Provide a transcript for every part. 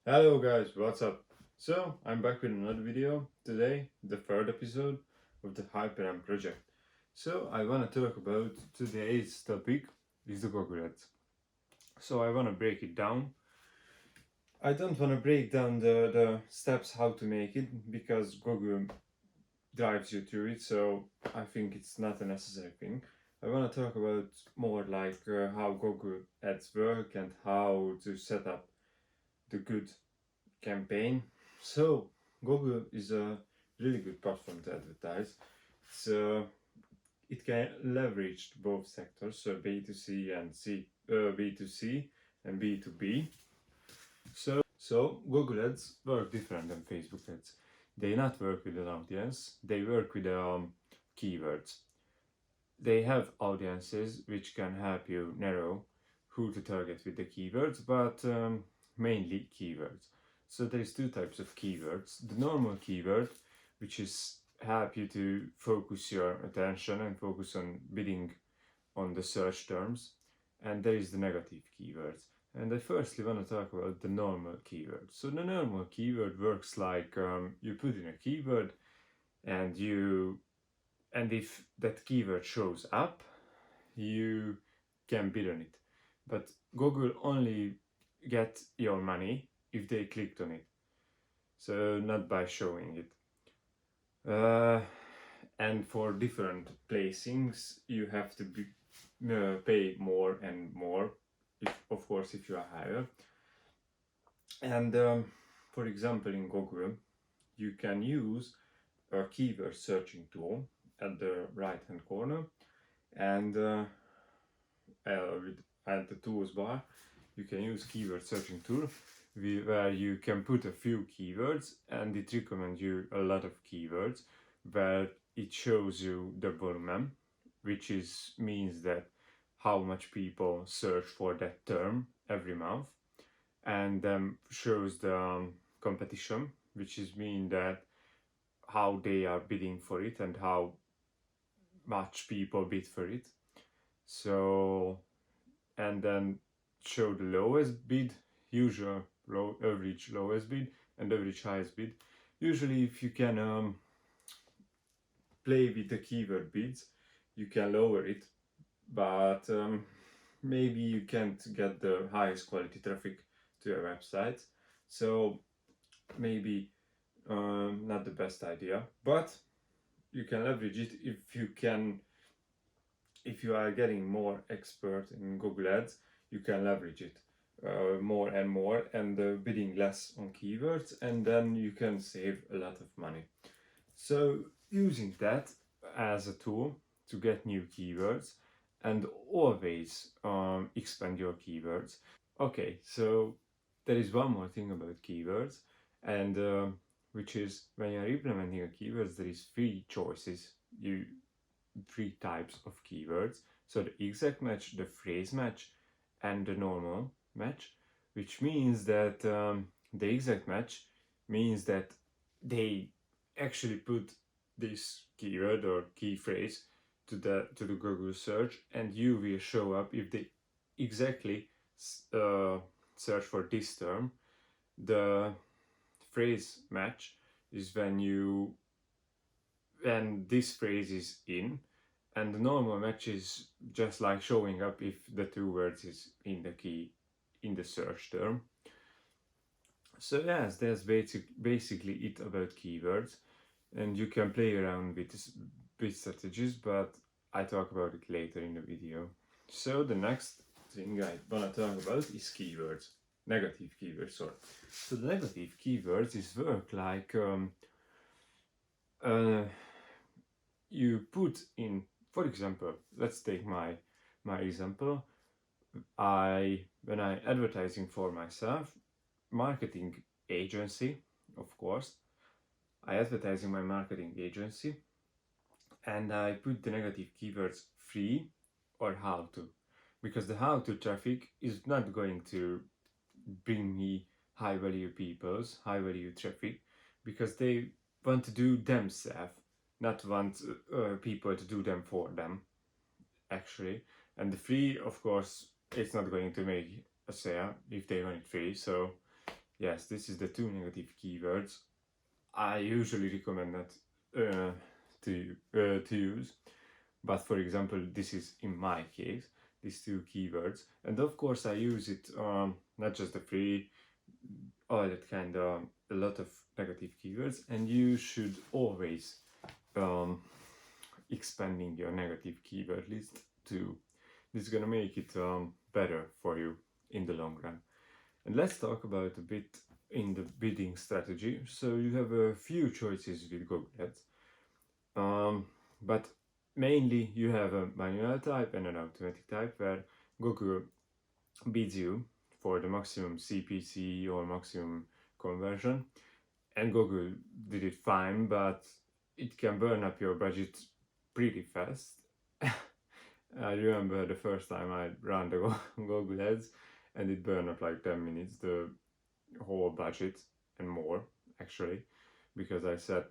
Hello guys, what's up? So, I'm back with another video. Today, the third episode of the HyperM project. So, I want to talk about today's topic is the Google Ads. So, I want to break it down. I don't want to break down the steps how to make it because Google drives you through it, so I think it's not a necessary thing. I want to talk about more like how Google Ads work and how to set up the good campaign. So Google is a really good platform to advertise. So it can leverage both sectors, so B2C and B2C and B2B. So Google Ads work different than Facebook Ads. They not work with an audience. They work with keywords. They have audiences which can help you narrow who to target with the keywords, but mainly keywords. So there's two types of keywords. The normal keyword, which is help you to focus your attention and focus on bidding on the search terms, and there is the negative keywords. And I firstly want to talk about the normal keyword. So the normal keyword works like you put in a keyword and if that keyword shows up, you can bid on it. But Google only get your money if they clicked on it, so not by showing it. And for different placings, you have to pay more and more, of course, if you are higher. And for example, in Google, you can use a keyword searching tool at the right hand corner, and at the tools bar you can use keyword searching tool where you can put a few keywords and it recommends you a lot of keywords, where it shows you the volume, which means that how much people search for that term every month, and then shows the competition, which mean that how they are bidding for it and how much people bid for it. So, and then show the lowest bid, usual average lowest bid, and average highest bid. Usually, if you can play with the keyword bids, you can lower it, but maybe you can't get the highest quality traffic to your website. So maybe not the best idea, but you can leverage it if you are getting more expert in Google Ads, you can leverage it more and more and bidding less on keywords, and then you can save a lot of money. So using that as a tool to get new keywords and always expand your keywords. Okay, so there is one more thing about keywords, and which is when you're implementing a keywords, there is three choices. Three types of keywords. So the exact match, the phrase match, and the normal match, which means that the exact match means that they actually put this keyword or key phrase to the Google search, and you will show up if they exactly search for this term. The phrase match is when this phrase is in, and the normal match is just like showing up if the two words is in the key in the search term. So yes, that's basically it about keywords, and you can play around with strategies, but I talk about it later in the video. So the next thing I wanna talk about is keywords, negative keywords. Sorry. So the negative keywords is work like you put in, for example, let's take my example. When I advertising for myself, marketing agency, of course, I advertising my marketing agency, and I put the negative keywords free or how to, because the how to traffic is not going to bring me high value traffic, because they want to do themselves, not want people to do them for them, actually. And the free, of course, it's not going to make a sale if they want it free, so yes, this is the two negative keywords I usually recommend that to use. But for example, this is in my case, these two keywords, and of course I use it not just the free, all that kind of a lot of negative keywords, and you should always um, expanding your negative keyword list too. This is gonna make it better for you in the long run. And let's talk about a bit in the bidding strategy. So you have a few choices with Google Ads, but mainly you have a manual type and an automatic type where Google bids you for the maximum CPC or maximum conversion. And Google did it fine, but it can burn up your budget pretty fast. I remember the first time I ran the Google Ads and it burned up like 10 minutes, the whole budget and more actually, because I set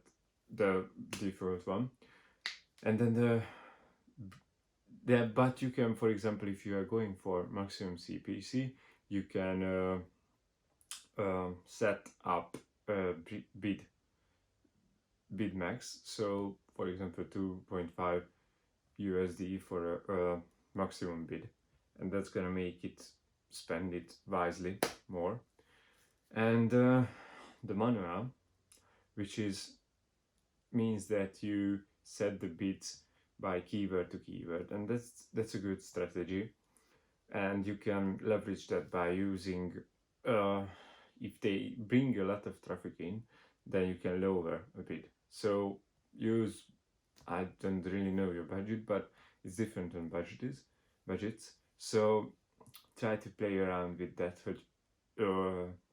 the default one. And then but you can, for example, if you are going for maximum CPC, you can set up a bid max. So for example, 2.5 USD for a maximum bid, and that's gonna make it spend it wisely more. And the manual, which means that you set the bids by keyword to keyword, and that's a good strategy. And you can leverage that by using if they bring a lot of traffic in, then you can lower a bit. So use, I don't really know your budget, but it's different on budgets. So try to play around with that,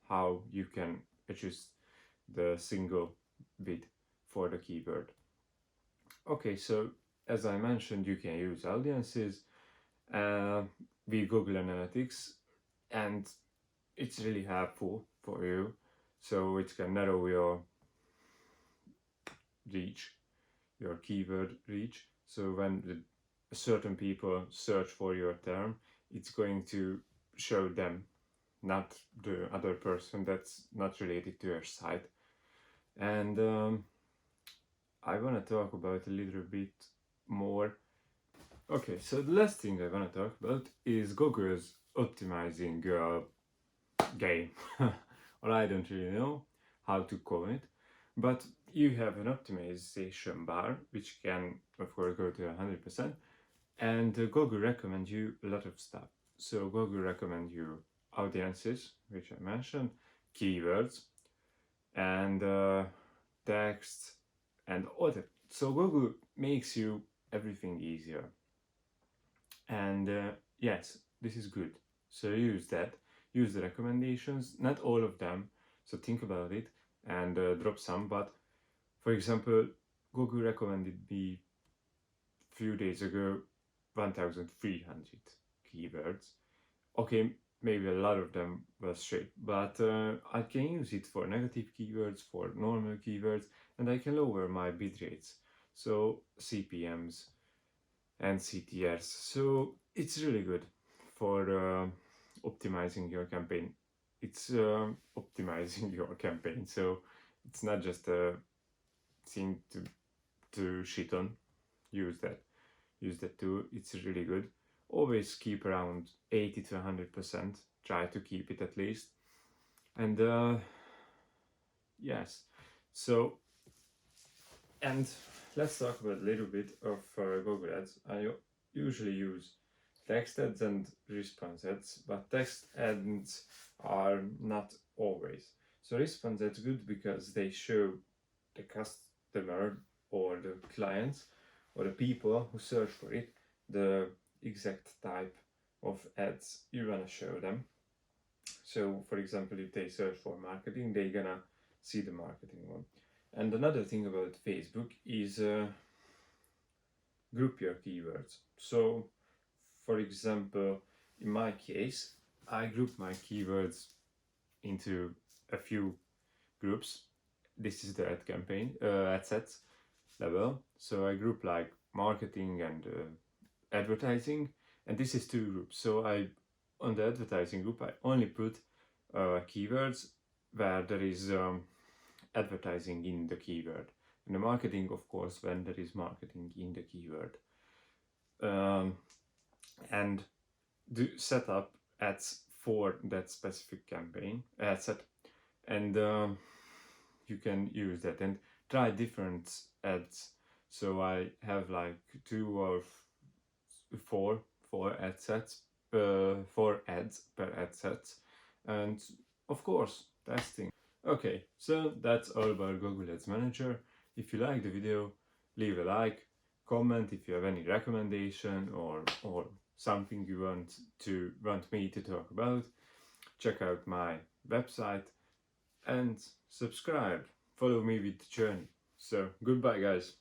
how you can adjust the single bid for the keyword. Okay, so as I mentioned, you can use audiences with Google Analytics, and it's really helpful for you. So it can narrow your reach, your keyword reach. So when certain people search for your term, it's going to show them, not the other person that's not related to your site. And I want to talk about a little bit more. Okay, so the last thing I want to talk about is Google's optimizing game. Or I don't really know how to call it, but you have an optimization bar which can of course go to 100%, and Google recommend you a lot of stuff. So Google recommend you audiences, which I mentioned, keywords, and text, and all that. So Google makes you everything easier. And yes, this is good. So use that, use the recommendations, not all of them. So think about it and drop some. But for example, Google recommended me a few days ago 1,300 keywords. Okay, maybe a lot of them were straight, but I can use it for negative keywords, for normal keywords, and I can lower my bid rates, so CPMs and CTRs. So it's really good for optimizing your campaign. It's optimizing your campaign, so it's not just a thing to shit on. Use that too. It's really good. Always keep around 80 to 100%. Try to keep it at least. And yes, so, and let's talk about a little bit of Google Ads. I usually use text ads and response ads, but text ads are not always. So response ads good because they show the customer or the clients or the people who search for it the exact type of ads you wanna show them. So for example, if they search for marketing, they're gonna see the marketing one. And another thing about Facebook is group your keywords. So for example, in my case, I group my keywords into a few groups. This is the ad campaign, ad sets level. So I group like marketing and advertising, and this is two groups. So on the advertising group, I only put keywords where there is advertising in the keyword, and the marketing, of course, when there is marketing in the keyword. And do set up ads for that specific campaign ad set, and you can use that and try different ads. So I have like 4 ad sets, 4 ads per ad sets, and of course testing. Okay, so that's all about Google Ads Manager. If you like the video, leave a like, comment if you have any recommendation or something you want me to talk about. Check out my website and subscribe. Follow me with the journey. So goodbye, guys.